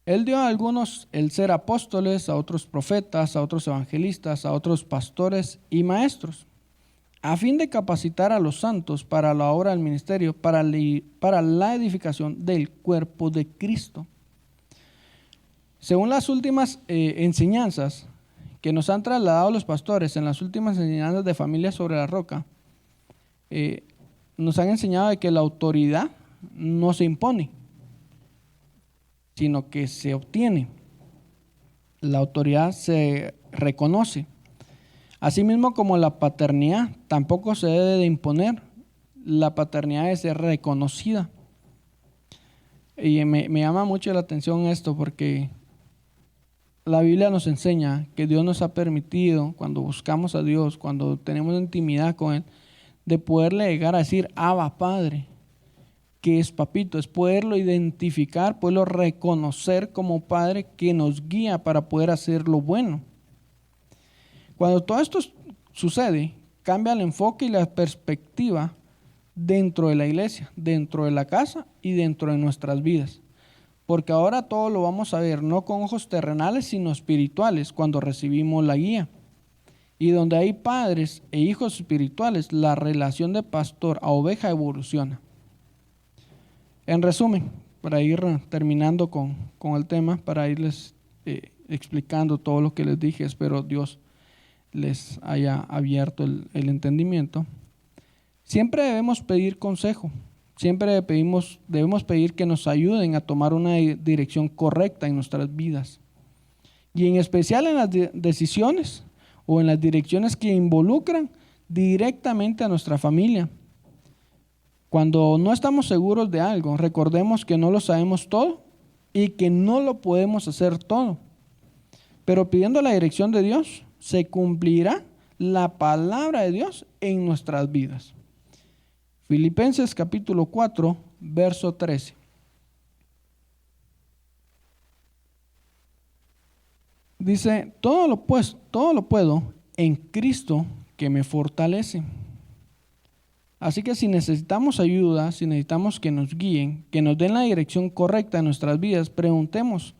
Él dio a algunos el ser apóstoles, a otros profetas, a otros evangelistas, a otros pastores y maestros, a fin de capacitar a los santos para la obra del ministerio, para la edificación del cuerpo de Cristo. Según las últimas enseñanzas que nos han trasladado los pastores en las últimas enseñanzas de Familia sobre la Roca, nos han enseñado de que la autoridad no se impone, sino que se obtiene. La autoridad se reconoce. Asimismo como la paternidad tampoco se debe de imponer, la paternidad debe ser reconocida. Y me llama mucho la atención esto porque la Biblia nos enseña que Dios nos ha permitido, cuando buscamos a Dios, cuando tenemos intimidad con Él, de poderle llegar a decir Abba Padre, que es papito, es poderlo identificar, poderlo reconocer como Padre que nos guía para poder hacer lo bueno. Cuando todo esto sucede, cambia el enfoque y la perspectiva dentro de la iglesia, dentro de la casa y dentro de nuestras vidas. Porque ahora todo lo vamos a ver no con ojos terrenales, sino espirituales, cuando recibimos la guía. Y donde hay padres e hijos espirituales, la relación de pastor a oveja evoluciona. En resumen, para ir terminando con el tema, para irles explicando todo lo que les dije, espero Dios les haya abierto el entendimiento. Siempre debemos pedir consejo, Siempre debemos pedir que nos ayuden a tomar una dirección correcta en nuestras vidas. Y en especial en las decisiones o en las direcciones que involucran directamente a nuestra familia. Cuando no estamos seguros de algo, recordemos que no lo sabemos todo y que no lo podemos hacer todo. Pero pidiendo la dirección de Dios, se cumplirá la palabra de Dios en nuestras vidas. Filipenses capítulo 4, verso 13. Dice, todo lo puedo en Cristo que me fortalece. Así que si necesitamos ayuda, si necesitamos que nos guíen, que nos den la dirección correcta en nuestras vidas, preguntemos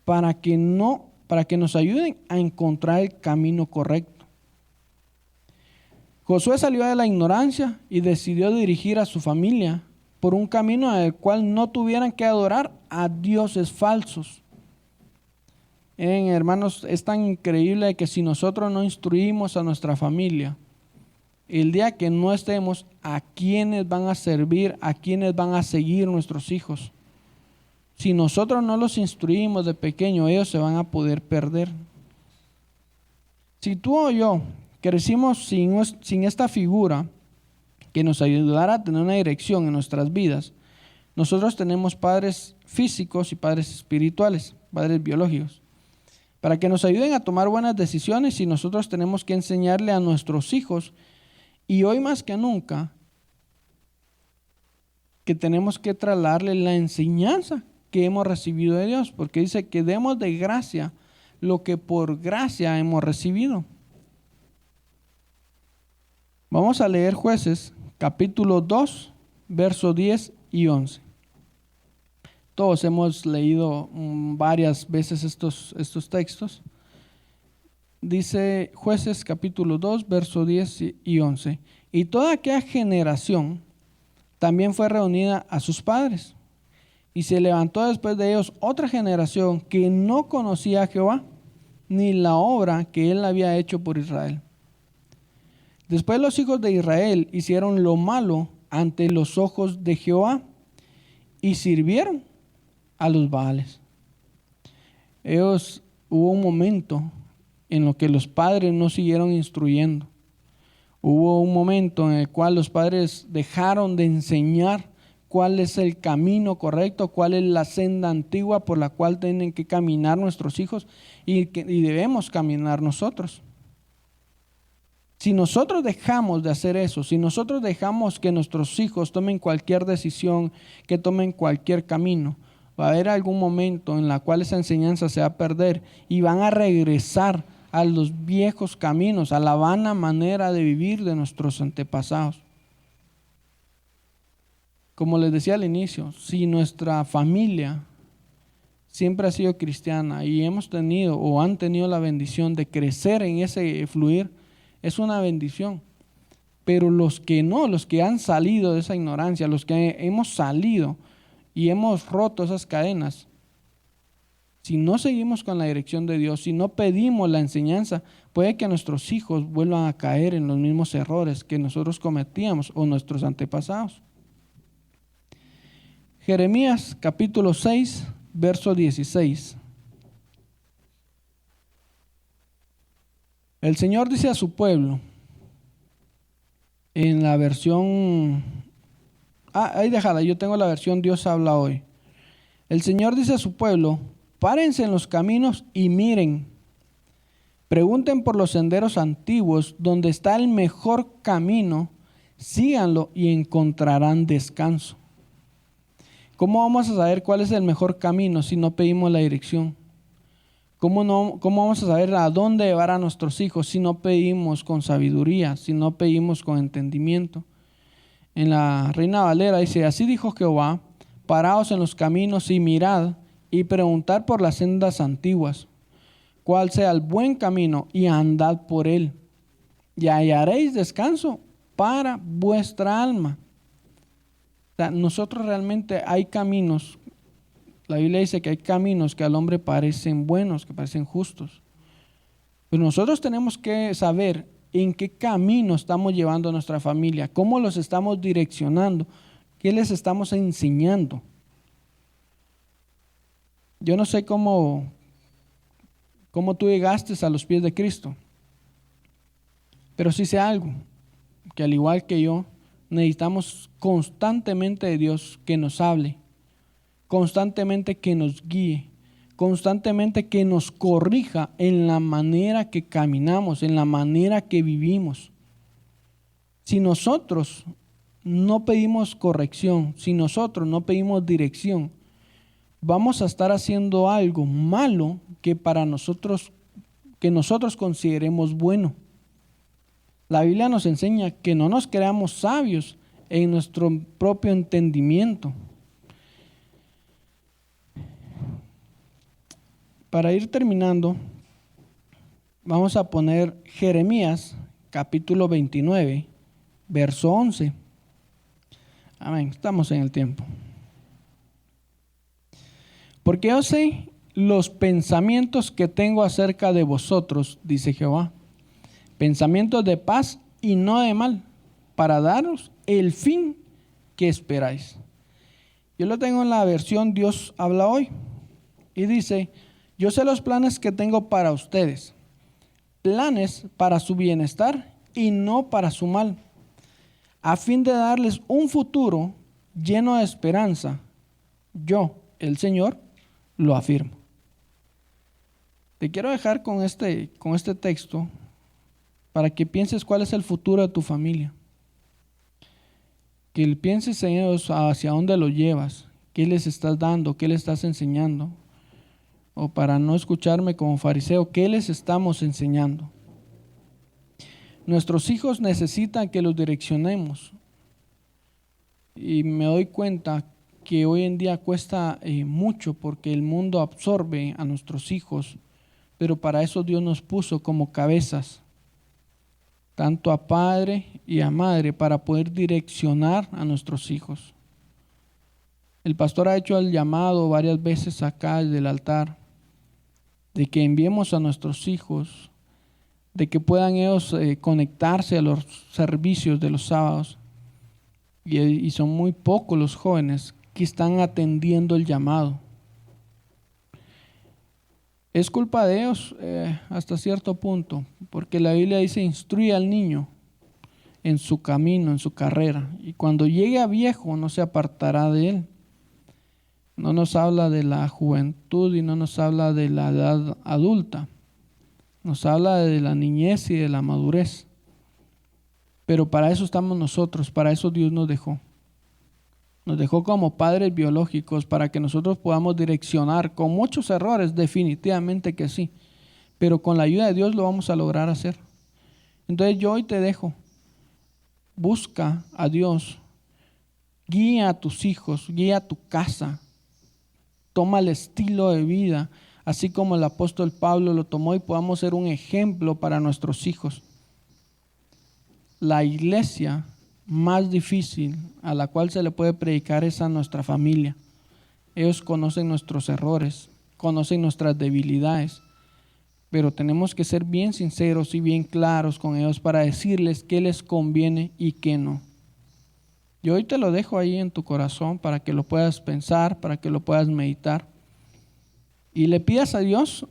para que nos ayuden a encontrar el camino correcto. Josué salió de la ignorancia y decidió dirigir a su familia por un camino en el cual no tuvieran que adorar a dioses falsos. Hermanos, es tan increíble que si nosotros no instruimos a nuestra familia, el día que no estemos, ¿a quiénes van a servir? ¿A quiénes van a seguir nuestros hijos? Si nosotros no los instruimos de pequeño, ellos se van a poder perder. Si tú o yo crecimos sin esta figura que nos ayudara a tener una dirección en nuestras vidas, nosotros tenemos padres físicos y padres espirituales, padres biológicos, para que nos ayuden a tomar buenas decisiones, y nosotros tenemos que enseñarle a nuestros hijos. Y hoy más que nunca, que tenemos que trasladarle la enseñanza que hemos recibido de Dios, porque dice que demos de gracia lo que por gracia hemos recibido. Vamos a leer Jueces, capítulo 2, versos 10 y 11. Todos hemos leído varias veces estos textos. Dice Jueces capítulo 2, versos 10 y 11. Y toda aquella generación también fue reunida a sus padres. Y se levantó después de ellos otra generación que no conocía a Jehová, ni la obra que él había hecho por Israel. Después los hijos de Israel hicieron lo malo ante los ojos de Jehová y sirvieron a los Baales. Hubo un momento en lo que los padres no siguieron instruyendo. Hubo un momento en el cual los padres dejaron de enseñar cuál es el camino correcto, cuál es la senda antigua por la cual tienen que caminar nuestros hijos y debemos caminar nosotros. Si nosotros dejamos de hacer eso, si nosotros dejamos que nuestros hijos tomen cualquier decisión, que tomen cualquier camino, va a haber algún momento en el cual esa enseñanza se va a perder y van a regresar a los viejos caminos, a la vana manera de vivir de nuestros antepasados. Como les decía al inicio, si nuestra familia siempre ha sido cristiana y hemos tenido o han tenido la bendición de crecer en ese fluir, es una bendición. Pero los que no, los que han salido de esa ignorancia, los que hemos salido y hemos roto esas cadenas, si no seguimos con la dirección de Dios, si no pedimos la enseñanza, puede que nuestros hijos vuelvan a caer en los mismos errores que nosotros cometíamos o nuestros antepasados. Jeremías capítulo 6, verso 16. El Señor dice a su pueblo, en la versión, ahí déjala, yo tengo la versión Dios habla hoy. El Señor dice a su pueblo, párense en los caminos y miren, pregunten por los senderos antiguos, donde está el mejor camino, síganlo y encontrarán descanso. ¿Cómo vamos a saber cuál es el mejor camino si no pedimos la dirección? ¿Cómo vamos a saber a dónde llevar a nuestros hijos si no pedimos con sabiduría, si no pedimos con entendimiento? En la Reina Valera dice, así dijo Jehová, paraos en los caminos y mirad y preguntad por las sendas antiguas, cuál sea el buen camino y andad por él, y hallaréis descanso para vuestra alma. O sea, nosotros realmente hay caminos. La Biblia dice que hay caminos que al hombre parecen buenos, que parecen justos. Pero nosotros tenemos que saber en qué camino estamos llevando a nuestra familia, cómo los estamos direccionando, ¿Qué les estamos enseñando? Yo no sé cómo tú llegaste a los pies de Cristo, pero sí sé algo, que al igual que yo, necesitamos constantemente de Dios que nos hable, constantemente que nos guíe, constantemente que nos corrija en la manera que caminamos, en la manera que vivimos. Si nosotros no pedimos corrección, si nosotros no pedimos dirección, vamos a estar haciendo algo malo que nosotros consideremos bueno. La Biblia nos enseña que no nos creamos sabios en nuestro propio entendimiento. Para ir terminando, vamos a poner Jeremías capítulo 29, verso 11. Amén, estamos en el tiempo. Porque yo sé los pensamientos que tengo acerca de vosotros, dice Jehová, pensamientos de paz y no de mal, para daros el fin que esperáis. Yo lo tengo en la versión Dios habla hoy, y dice: yo sé los planes que tengo para ustedes, planes para su bienestar y no para su mal, a fin de darles un futuro lleno de esperanza. Yo, el Señor, lo afirmo. Te quiero dejar con este texto para que pienses cuál es el futuro de tu familia. Que pienses en ellos, hacia dónde lo llevas, qué les estás dando, qué les estás enseñando. O para no escucharme como fariseo, ¿qué les estamos enseñando? Nuestros hijos necesitan que los direccionemos. Y me doy cuenta que hoy en día cuesta mucho porque el mundo absorbe a nuestros hijos, pero para eso Dios nos puso como cabezas, tanto a padre y a madre, para poder direccionar a nuestros hijos. El pastor ha hecho el llamado varias veces acá desde el altar, de que enviemos a nuestros hijos, de que puedan ellos conectarse a los servicios de los sábados, y son muy pocos los jóvenes que están atendiendo el llamado. Es culpa de ellos hasta cierto punto, porque la Biblia dice: instruye al niño en su camino, en su carrera, y cuando llegue a viejo no se apartará de él. No nos habla de la juventud y no nos habla de la edad adulta, nos habla de la niñez y de la madurez. Pero para eso estamos nosotros, para eso Dios nos dejó. Nos dejó como padres biológicos para que nosotros podamos direccionar, con muchos errores, definitivamente que sí, pero con la ayuda de Dios lo vamos a lograr hacer. Entonces yo hoy te dejo, busca a Dios, guía a tus hijos, guía a tu casa, toma el estilo de vida, así como el apóstol Pablo lo tomó, y podamos ser un ejemplo para nuestros hijos. La iglesia más difícil a la cual se le puede predicar es a nuestra familia. Ellos conocen nuestros errores, conocen nuestras debilidades, pero tenemos que ser bien sinceros y bien claros con ellos para decirles qué les conviene y qué no. Yo hoy te lo dejo ahí en tu corazón para que lo puedas pensar, para que lo puedas meditar, y le pidas a Dios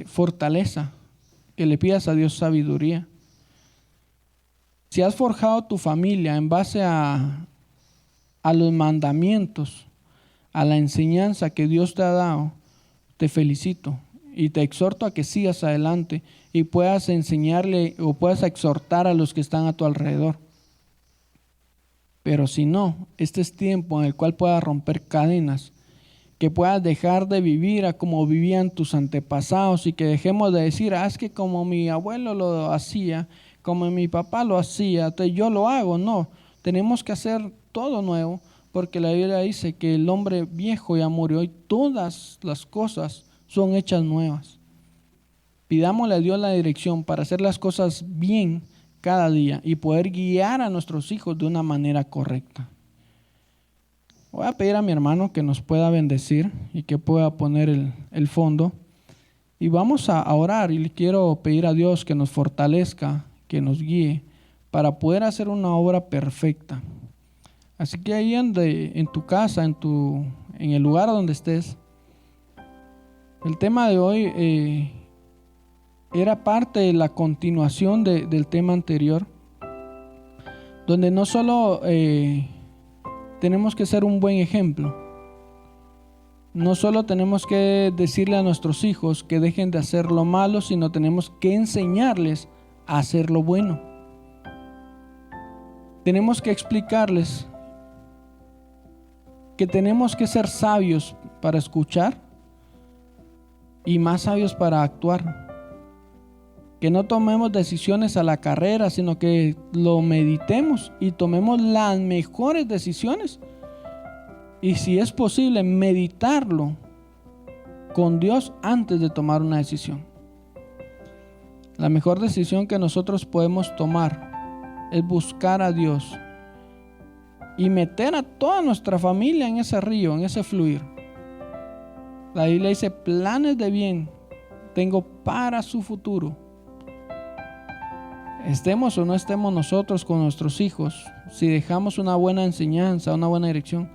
fortaleza, que le pidas a Dios sabiduría. Si has forjado tu familia en base a los mandamientos, a la enseñanza que Dios te ha dado, te felicito y te exhorto a que sigas adelante y puedas enseñarle o puedas exhortar a los que están a tu alrededor. Pero si no, este es tiempo en el cual puedas romper cadenas, que puedas dejar de vivir a como vivían tus antepasados, y que dejemos de decir: es que como mi abuelo lo hacía, como mi papá lo hacía, entonces yo lo hago. No, tenemos que hacer todo nuevo, porque la Biblia dice que el hombre viejo ya murió y todas las cosas son hechas nuevas. Pidámosle a Dios la dirección para hacer las cosas bien cada día y poder guiar a nuestros hijos de una manera correcta. Voy a pedir a mi hermano que nos pueda bendecir y que pueda poner el fondo, y vamos a orar, y le quiero pedir a Dios que nos fortalezca, que nos guíe para poder hacer una obra perfecta. Así que ahí en tu casa, en el lugar donde estés, el tema de hoy era parte de la continuación del tema anterior, donde no solo tenemos que ser un buen ejemplo, no solo tenemos que decirle a nuestros hijos que dejen de hacer lo malo, sino tenemos que enseñarles a hacer lo bueno. Tenemos que explicarles que tenemos que ser sabios para escuchar y más sabios para actuar. Que no tomemos decisiones a la carrera, sino que lo meditemos y tomemos las mejores decisiones. Y si es posible, meditarlo con Dios antes de tomar una decisión. La mejor decisión que nosotros podemos tomar es buscar a Dios y meter a toda nuestra familia en ese río, en ese fluir. La Biblia dice: planes de bien tengo para su futuro. Estemos o no estemos nosotros con nuestros hijos, si dejamos una buena enseñanza, una buena dirección,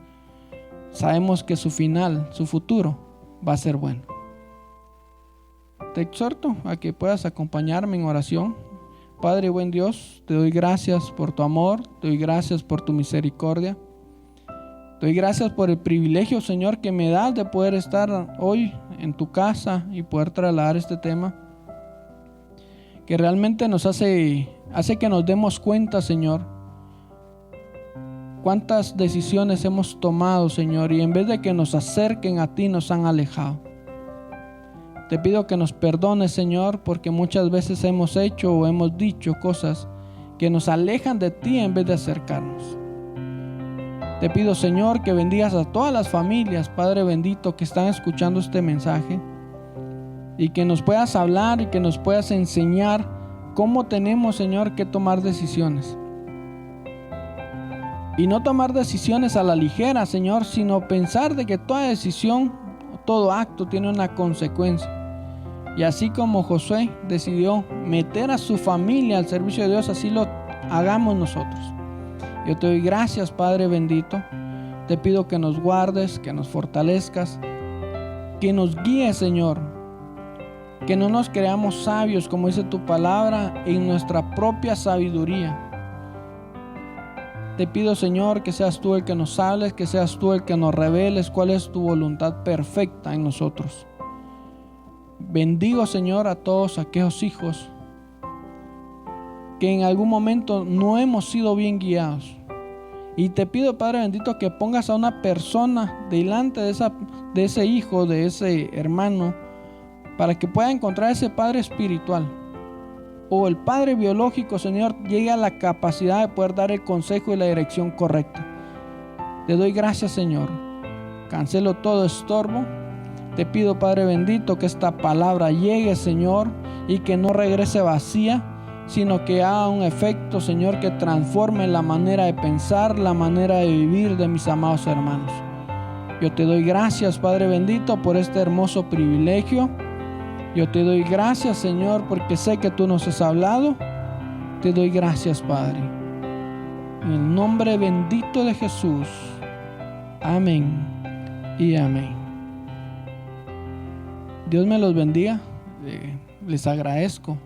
sabemos que su final, su futuro va a ser bueno. Te exhorto a que puedas acompañarme en oración. Padre buen Dios, te doy gracias por tu amor, te doy gracias por tu misericordia. Te doy gracias por el privilegio, Señor, que me das de poder estar hoy en tu casa y poder trasladar este tema, que realmente nos hace que nos demos cuenta, Señor, cuántas decisiones hemos tomado, Señor, y en vez de que nos acerquen a ti, nos han alejado. Te pido que nos perdones, Señor, porque muchas veces hemos hecho o hemos dicho cosas que nos alejan de ti en vez de acercarnos. Te pido, Señor, que bendigas a todas las familias, Padre bendito, que están escuchando este mensaje, y que nos puedas hablar y que nos puedas enseñar cómo tenemos, Señor, que tomar decisiones. Y no tomar decisiones a la ligera, Señor, sino pensar de que toda decisión, todo acto tiene una consecuencia. Y así como Josué decidió meter a su familia al servicio de Dios, así lo hagamos nosotros. Yo te doy gracias, Padre bendito. Te pido que nos guardes, que nos fortalezcas, que nos guíes, Señor. Que no nos creamos sabios, como dice tu palabra, en nuestra propia sabiduría. Te pido, Señor, que seas tú el que nos hables, que seas tú el que nos reveles cuál es tu voluntad perfecta en nosotros. Bendigo, Señor, a todos aquellos hijos que en algún momento no hemos sido bien guiados. Y te pido, Padre bendito, que pongas a una persona delante de ese hijo, de ese hermano, para que pueda encontrar ese padre espiritual o el padre biológico, Señor, llegue a la capacidad de poder dar el consejo y la dirección correcta. Te doy gracias, Señor. Cancelo todo estorbo. Te pido, Padre bendito, que esta palabra llegue, Señor, y que no regrese vacía, sino que haga un efecto, Señor, que transforme la manera de pensar, la manera de vivir de mis amados hermanos. Yo te doy gracias, Padre bendito, por este hermoso privilegio. Yo te doy gracias, Señor, porque sé que tú nos has hablado. Te doy gracias, Padre. En el nombre bendito de Jesús. Amén y amén. Dios me los bendiga. Les agradezco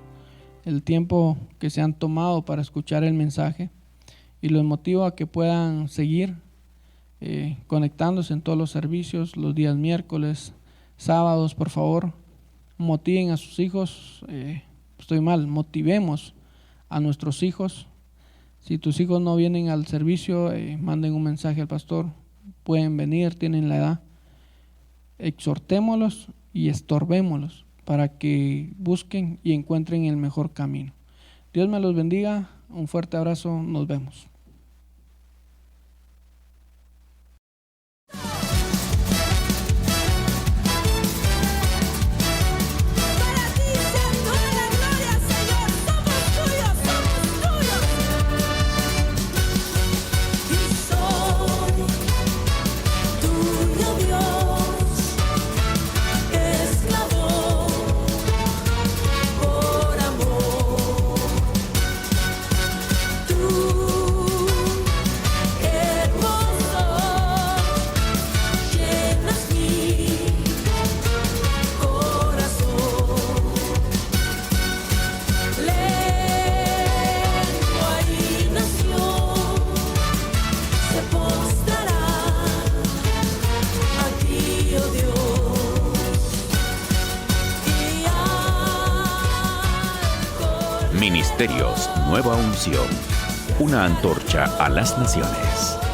el tiempo que se han tomado para escuchar el mensaje y los motivo a que puedan seguir conectándose en todos los servicios, los días miércoles, sábados. Por favor, motiven a sus hijos. Motivemos a nuestros hijos. Si tus hijos no vienen al servicio, manden un mensaje al pastor. Pueden venir, tienen la edad. Exhortémoslos y estorbémoslos para que busquen y encuentren el mejor camino. Dios me los bendiga. Un fuerte abrazo. Nos vemos. Tú Ministerios Nueva Unción. Una antorcha a las naciones.